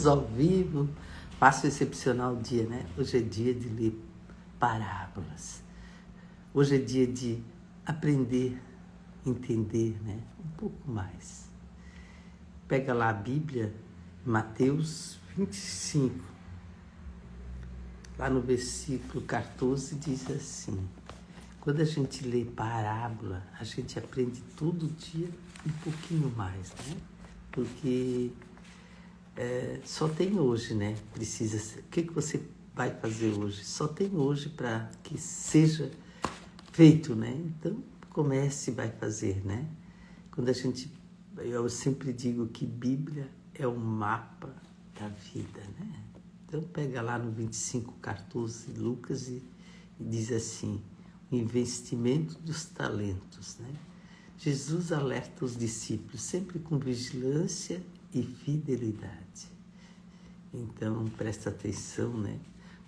Ao vivo, passo excepcional dia, né? Hoje é dia de ler parábolas. Hoje é dia de aprender, entender, né? Um pouco mais. Pega lá a Bíblia, Mateus 25. Lá no versículo 14 diz assim: quando a gente lê parábola, a gente aprende todo dia um pouquinho mais, né? Porque só tem hoje, né? Precisa ser. O que você vai fazer hoje? Só tem hoje para que seja feito, né? Então, comece e vai fazer, né? Quando eu sempre digo que Bíblia é o mapa da vida, né? Então, pega lá no 25:14, Lucas, e diz assim: o investimento dos talentos, né? Jesus alerta os discípulos sempre com vigilância e fidelidade. Então, presta atenção, né?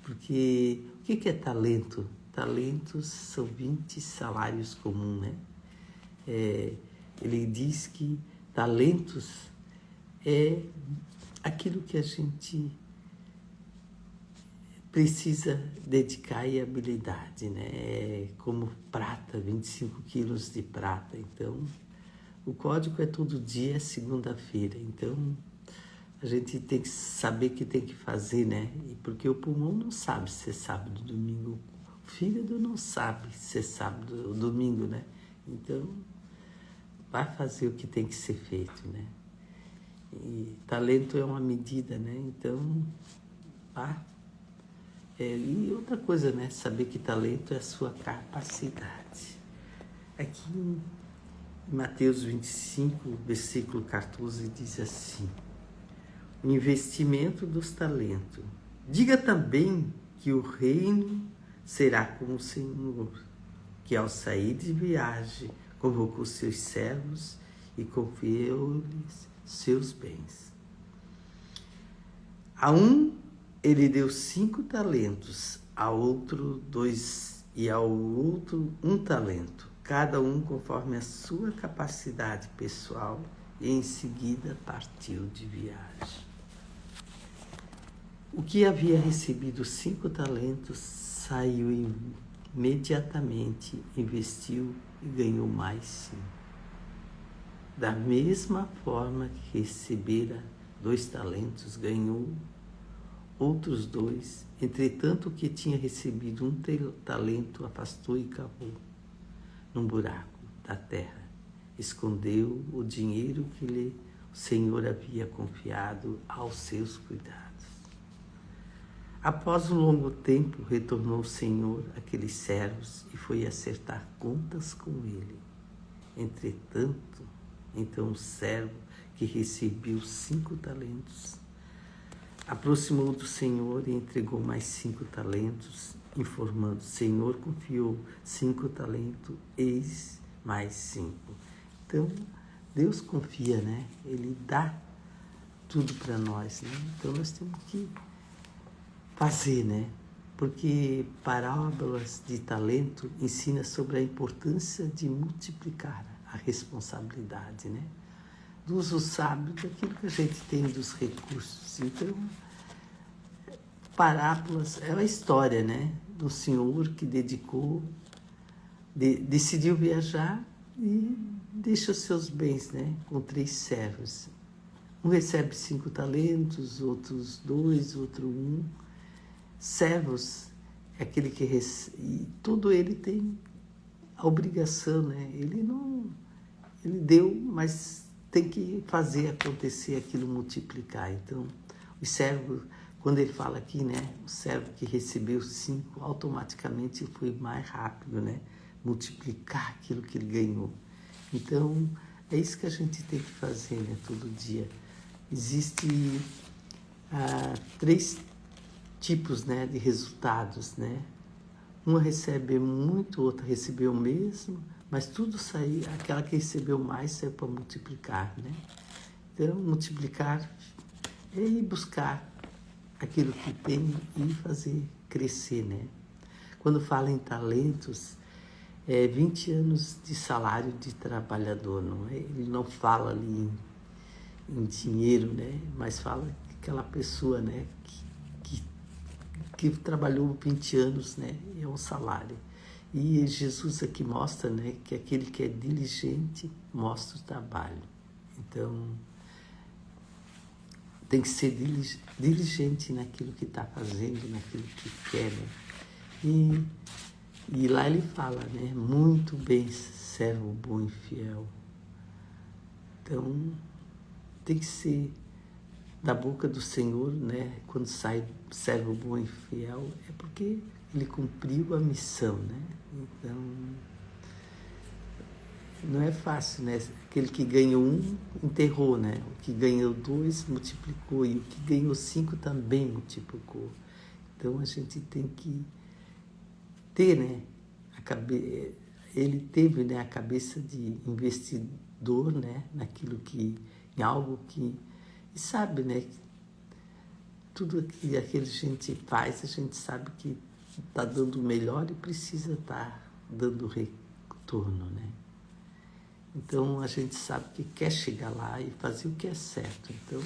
Porque o que é talento? Talentos são 20 salários comuns, né? Ele diz que talentos é aquilo que a gente precisa dedicar e habilidade, né? É como prata, 25 quilos de prata. Então, o código é todo dia, segunda-feira. Então, a gente tem que saber que tem que fazer, né? Porque o pulmão não sabe se é sábado ou domingo. O fígado não sabe se é sábado ou domingo, né? Então, vai fazer o que tem que ser feito, né? E talento é uma medida, né? Então, vá. E outra coisa, né? Saber que talento é a sua capacidade. Aqui em Mateus 25, versículo 14, diz assim: o investimento dos talentos. Diga também que o reino será como o Senhor, que ao sair de viagem convocou seus servos e confiou-lhes seus bens. A um ele deu 5 talentos, a outro 2 e ao outro 1 talento, cada um conforme a sua capacidade pessoal, e em seguida partiu de viagem. O que havia recebido 5 talentos saiu imediatamente, investiu e ganhou mais 5. Da mesma forma que recebera 2 talentos, ganhou outros 2. Entretanto, o que tinha recebido 1 talento afastou e cavou num buraco da terra. Escondeu o dinheiro que lhe o Senhor havia confiado aos seus cuidados. Após um longo tempo, retornou o Senhor àqueles servos e foi acertar contas com ele. Entretanto, então o servo que recebeu 5 talentos aproximou do Senhor e entregou mais 5 talentos, informando: Senhor confiou 5 talentos, eis mais 5. Então, Deus confia, né? Ele dá tudo para nós, né? Então, nós temos que fazer, né? Porque parábolas de talento ensina sobre a importância de multiplicar a responsabilidade, né? Do uso sábio daquilo que a gente tem dos recursos. Então, parábolas é uma história, né? Do senhor que decidiu viajar e deixa os seus bens, né? Com 3 servos. Um recebe 5 talentos, outros 2, outro 1. Servos é aquele que recebe, e todo ele tem a obrigação, né? Ele deu, mas tem que fazer acontecer aquilo, multiplicar. Então, o servo, quando ele fala aqui, né? O servo que recebeu 5, automaticamente foi mais rápido, né? Multiplicar aquilo que ele ganhou. Então, é isso que a gente tem que fazer, né? Todo dia. Existem 3 tipos, né, de resultados, né? Uma recebe muito, outra recebeu o mesmo, mas tudo saiu, aquela que recebeu mais saiu para multiplicar, né? Então, multiplicar é ir buscar aquilo que tem e fazer crescer, né? Quando fala em talentos, 20 anos de salário de trabalhador, não é? Ele não fala ali em dinheiro, né? Mas fala aquela pessoa, né, que trabalhou 20 anos, né, é um salário. E Jesus aqui mostra, né, que aquele que é diligente mostra o trabalho. Então, tem que ser diligente naquilo que está fazendo, naquilo que quer, né? E lá ele fala, né, muito bem, servo bom e fiel. Então, tem que ser da boca do Senhor, né? Quando sai servo bom e fiel, é porque ele cumpriu a missão, né? Então, não é fácil, né? Aquele que ganhou 1, enterrou, né? O que ganhou 2, multiplicou. E o que ganhou 5 também multiplicou. Então, a gente tem que ter, né? Ele teve, né, a cabeça de investidor, né? Naquilo que, em algo que... E sabe, né? Tudo que aquele gente faz, a gente sabe que está dando o melhor e precisa estar dando retorno, né? Então, a gente sabe que quer chegar lá e fazer o que é certo. Então,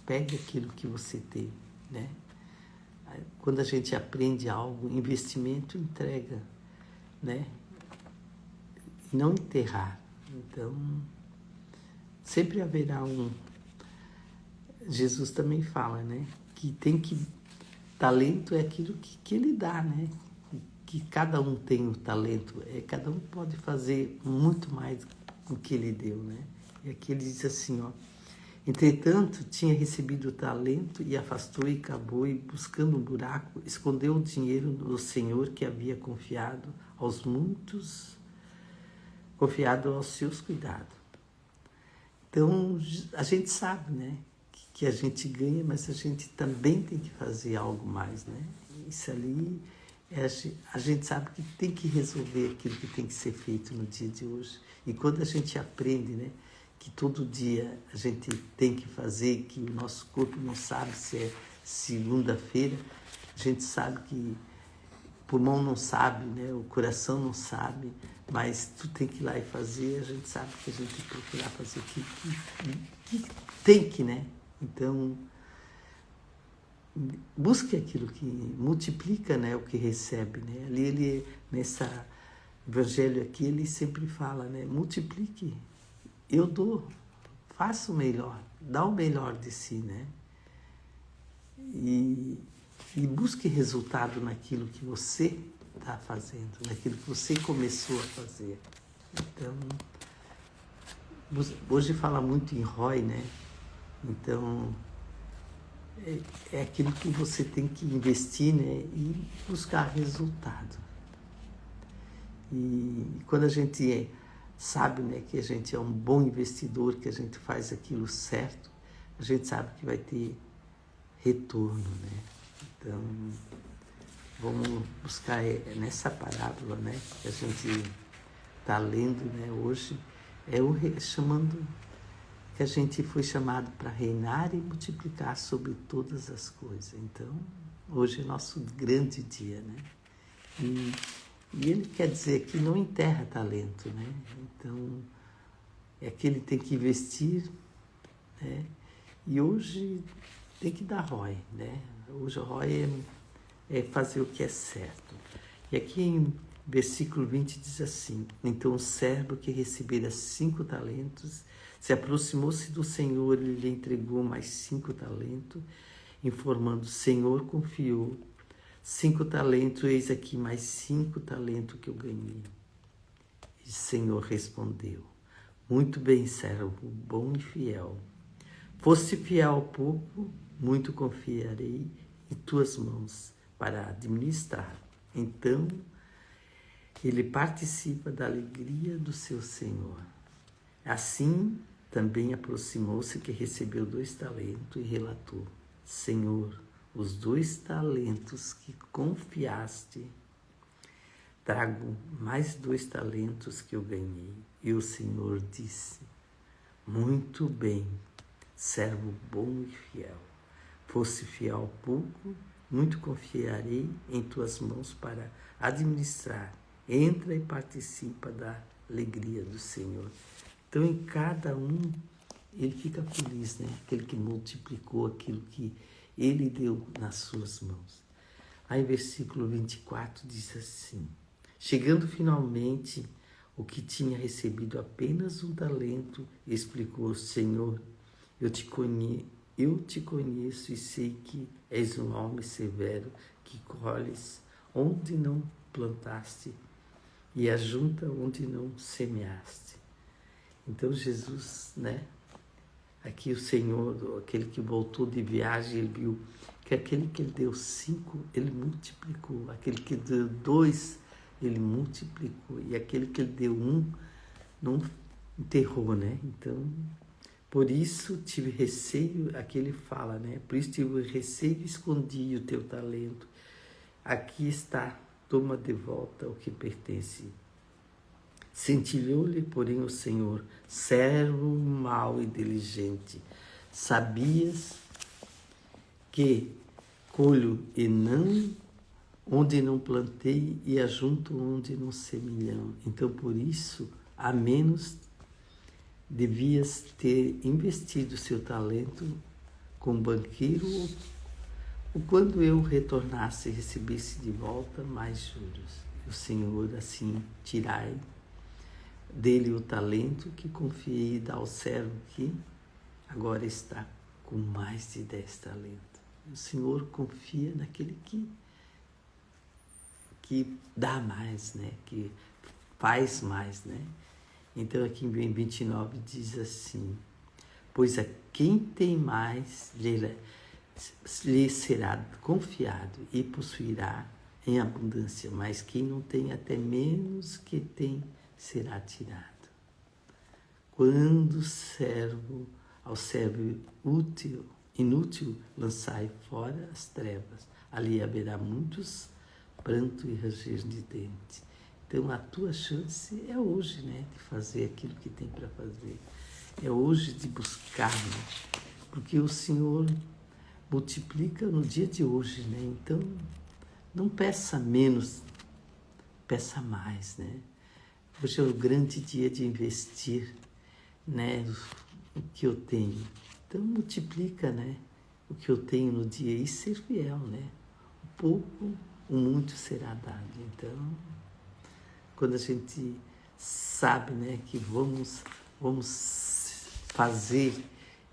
pegue aquilo que você tem, né? Quando a gente aprende algo, investimento entrega, né? E não enterrar. Então, sempre haverá um... Jesus também fala, né? Que tem que... Talento é aquilo que ele dá, né? Que cada um tem o talento. Cada um pode fazer muito mais do que ele deu, né? E aqui ele diz assim, ó. Entretanto, tinha recebido o talento e afastou e acabou, e buscando um buraco, escondeu o dinheiro do Senhor que havia confiado aos muitos, confiado aos seus cuidados. Então, a gente sabe, né? Que a gente ganha, mas a gente também tem que fazer algo mais, né? Isso ali, a gente sabe que tem que resolver aquilo que tem que ser feito no dia de hoje. E quando a gente aprende, né, que todo dia a gente tem que fazer, que o nosso corpo não sabe se é segunda-feira, a gente sabe que o pulmão não sabe, né, o coração não sabe, mas tu tem que ir lá e fazer, a gente sabe que a gente tem que procurar fazer o que tem que, né? Então, busque aquilo que multiplica, né, o que recebe, né? Ali ele, nessa evangelho aqui, ele sempre fala, né, multiplique, eu dou, faça o melhor, dá o melhor de si, né? E busque resultado naquilo que você está fazendo, naquilo que você começou a fazer. Então, hoje fala muito em ROI, né? Então, é aquilo que você tem que investir, né? E buscar resultado. E quando a gente sabe, né, que a gente é um bom investidor, que a gente faz aquilo certo, a gente sabe que vai ter retorno, né? Então, vamos buscar nessa parábola, né, que a gente está lendo, né, hoje, chamando que a gente foi chamado para reinar e multiplicar sobre todas as coisas. Então, hoje é nosso grande dia, né? E ele quer dizer que não enterra talento, né? Então, é que ele tem que investir, né? E hoje tem que dar ROI, né? Hoje o ROI é fazer o que é certo. E aqui em versículo 20 diz assim: então o servo que recebera 5 talentos se aproximou-se do Senhor e lhe entregou mais 5 talentos, informando: Senhor, confiou 5 talentos, eis aqui mais 5 talentos que eu ganhei. E o Senhor respondeu: muito bem, servo bom e fiel. Foste fiel ao pouco, muito confiarei em tuas mãos para administrar. Então, ele participa da alegria do seu Senhor. Assim, também aproximou-se que recebeu 2 talentos e relatou: Senhor, os 2 talentos que confiaste, trago mais 2 talentos que eu ganhei. E o Senhor disse: muito bem, servo bom e fiel. Fosse fiel ao pouco, muito confiarei em tuas mãos para administrar. Entra e participa da alegria do Senhor. Então, em cada um, ele fica feliz, né? Aquele que multiplicou aquilo que ele deu nas suas mãos. Aí, versículo 24 diz assim: chegando finalmente o que tinha recebido apenas um talento, explicou: Senhor, eu te conheço e sei que és um homem severo, que colhes onde não plantaste e ajunta onde não semeaste. Então Jesus, né? Aqui o Senhor, aquele que voltou de viagem, ele viu que aquele que ele deu 5, ele multiplicou. Aquele que deu 2, ele multiplicou. E aquele que ele deu 1, não enterrou, né? Então, por isso tive receio, aqui ele fala, né? Por isso tive receio e escondi o teu talento. Aqui está, toma de volta o que pertence. Sentilhou-lhe, porém, o Senhor: servo mau e diligente, sabias que colho e não onde não plantei e ajunto onde não semeei. Então, por isso, a menos devias ter investido seu talento com banqueiro, ou quando eu retornasse recebesse de volta mais juros. O Senhor assim tirai dele o talento que confiei e dá ao servo que agora está com mais de 10 talentos. O Senhor confia naquele que dá mais, né? Que faz mais, né? Então aqui em 29 diz assim: pois a quem tem mais lhe será confiado e possuirá em abundância, mas quem não tem até menos que tem será tirado. Quando ao servo inútil lançai fora as trevas, ali haverá muitos pranto e ranger de dente. Então a tua chance é hoje, né, de fazer aquilo que tem para fazer. É hoje de buscar, né? Porque o Senhor multiplica no dia de hoje, né? Então não peça menos, peça mais, né? Hoje é o grande dia de investir, né, o que eu tenho. Então multiplica, né, o que eu tenho no dia e ser fiel, né? O pouco, o muito será dado. Então, quando a gente sabe, né, que vamos fazer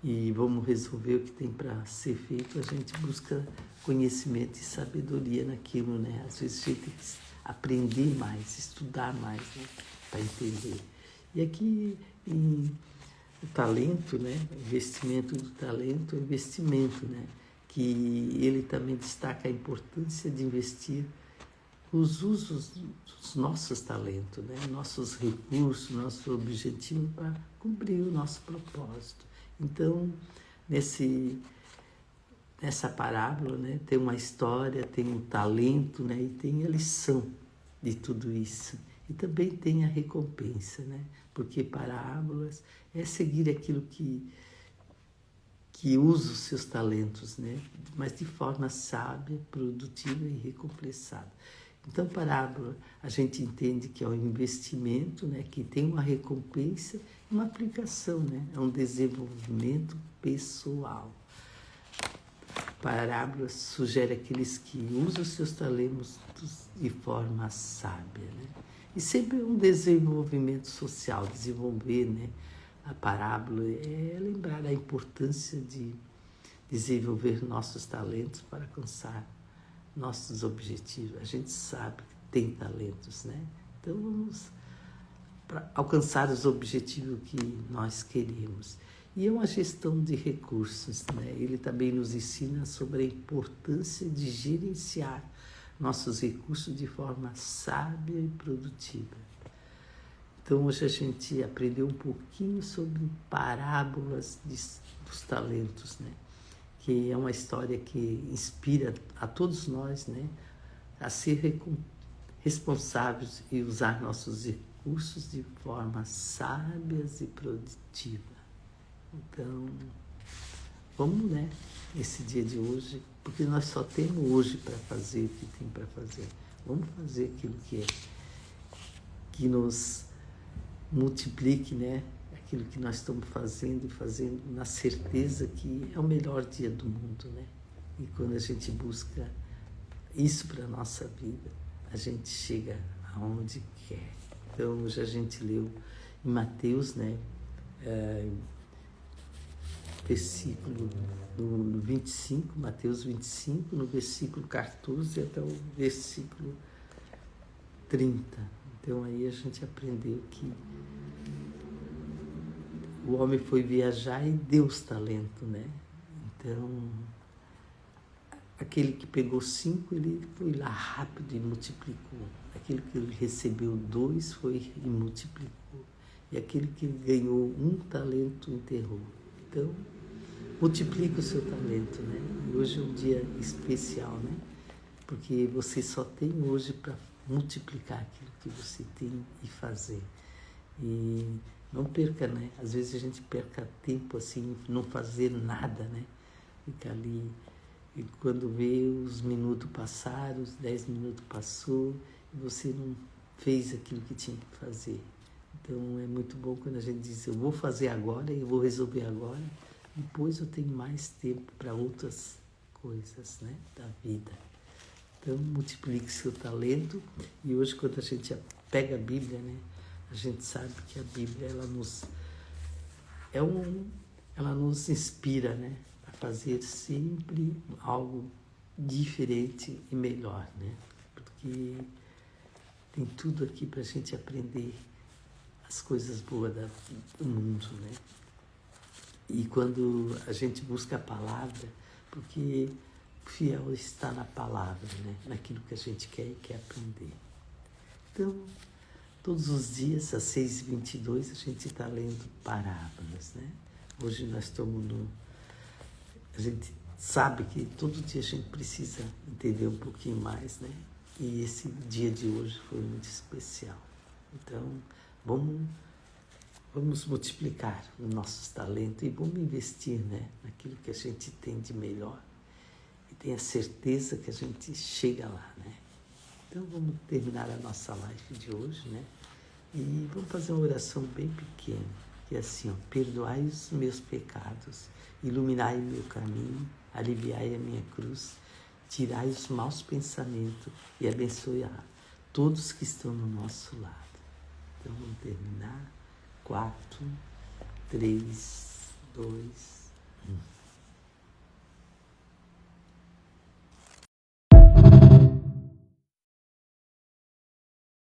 e vamos resolver o que tem para ser feito, a gente busca conhecimento e sabedoria naquilo, né? Às vezes a gente tem que aprender mais, estudar mais, né, para entender. E aqui o talento, né, o investimento do talento é investimento, né, que ele também destaca a importância de investir os usos dos nossos talentos, né, nossos recursos, nosso objetivo para cumprir o nosso propósito. Então, nessa parábola, né, tem uma história, tem um talento, né, e tem a lição de tudo isso. E também tem a recompensa, né? Porque parábolas é seguir aquilo que usa os seus talentos, né? Mas de forma sábia, produtiva e recompensada. Então, parábola, a gente entende que é um investimento, né? Que tem uma recompensa e uma aplicação, né? É um desenvolvimento pessoal. Parábola sugere aqueles que usam os seus talentos de forma sábia, né? E sempre um desenvolvimento social, desenvolver, né, a parábola é lembrar a importância de desenvolver nossos talentos para alcançar nossos objetivos. A gente sabe que tem talentos, né? Então vamos para alcançar os objetivos que nós queremos. E é uma gestão de recursos, né? Ele também nos ensina sobre a importância de gerenciar nossos recursos de forma sábia e produtiva. Então, hoje a gente aprendeu um pouquinho sobre parábolas dos talentos, né? Que é uma história que inspira a todos nós, né, a ser responsáveis e usar nossos recursos de forma sábias e produtiva. Então, vamos, né, nesse dia de hoje, porque nós só temos hoje para fazer o que tem para fazer. Vamos fazer aquilo que nos multiplique, né, aquilo que nós estamos fazendo e fazendo na certeza que é o melhor dia do mundo, né? E quando a gente busca isso para a nossa vida, a gente chega aonde quer. Então, hoje a gente leu em Mateus, né? Versículo no 25, Mateus 25, no versículo 14 até o versículo 30. Então, aí a gente aprendeu que o homem foi viajar e deu os talentos, né? Então, aquele que pegou 5, ele foi lá rápido e multiplicou. Aquele que recebeu 2 foi e multiplicou. E aquele que ganhou 1 talento enterrou. Então, multiplica o seu talento, né? E hoje é um dia especial, né? Porque você só tem hoje para multiplicar aquilo que você tem e fazer. E não perca, né? Às vezes a gente perca tempo assim, não fazer nada, né? Fica ali, e quando vê os minutos passaram, os 10 minutos passou, e você não fez aquilo que tinha que fazer. Então é muito bom quando a gente diz, eu vou fazer agora, eu vou resolver agora, depois eu tenho mais tempo para outras coisas, né? Da vida. Então multiplique seu talento, e hoje quando a gente pega a Bíblia, né? A gente sabe que a Bíblia, ela nos inspira, né? A fazer sempre algo diferente e melhor, né? Porque tem tudo aqui para a gente aprender as coisas boas do mundo, né? E quando a gente busca a palavra, porque o fiel está na palavra, né? Naquilo que a gente quer e quer aprender. Então, todos os dias, às 6h22, a gente está lendo parábolas, né? Hoje nós estamos a gente sabe que todo dia a gente precisa entender um pouquinho mais, né? E esse dia de hoje foi muito especial. Então, vamos multiplicar os nossos talentos e vamos investir, né? Naquilo que a gente tem de melhor. E tenha certeza que a gente chega lá, né? Então, vamos terminar a nossa live de hoje, né? E vamos fazer uma oração bem pequena, que é assim, ó, perdoai os meus pecados, iluminai o meu caminho, aliviai a minha cruz, tirai os maus pensamentos e abençoe a todos que estão no nosso lado. Então, vamos terminar. 4, 3, 2, 1.